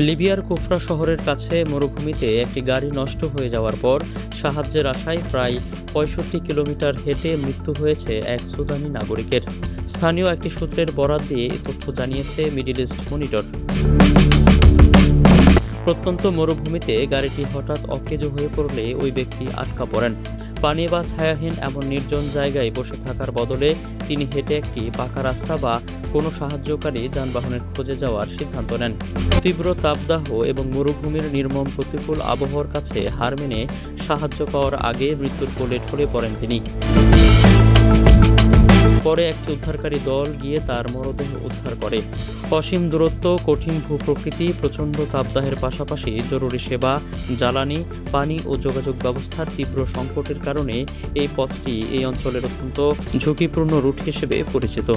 লিবিয়ার কুফরা শহরের কাছে মরুভূমিতে একটি গাড়ি নষ্ট হয়ে যাওয়ার পর সাহায্যের আশায় প্রায় ৬৫ কিলোমিটার হেঁটে মৃত্যু হয়েছে এক সুদানি নাগরিকের। স্থানীয় একটি সূত্রের বরাত দিয়ে এ তথ্য জানিয়েছে মিডল ইস্ট মনিটর। প্রত্যন্ত মরুভূমিতে গাড়িটি হঠাৎ অকেজো হয়ে পড়লে ওই ব্যক্তি আটকা পড়েন। পানি বা ছায়াহীন এমন নির্জন জায়গায় বসে থাকার বদলে তিনি হেঁটে একটি পাকা রাস্তা বা কোনো সাহায্যকারী যানবাহনের খোঁজে যাওয়ার সিদ্ধান্ত নেন। তীব্র তাপদাহ এবং মরুভূমির নির্মম প্রতিকূল আবহাওয়ার কাছে হার মেনে সাহায্য পাওয়ার আগে মৃত্যুর কোলে ঢলে পড়েন তিনি। পরে একটি উদ্ধারকারী দল গিয়ে তার মরদেহ উদ্ধার করে। অসীম দূরত্ব, কঠিন ভূপ্রকৃতি, প্রচণ্ড তাপদাহের পাশাপাশি জরুরি সেবা, জ্বালানি, পানি ও যোগাযোগ ব্যবস্থার তীব্র সংকটের কারণে এই পথটি এই অঞ্চলের অত্যন্ত ঝুঁকিপূর্ণ রুট হিসেবে পরিচিত।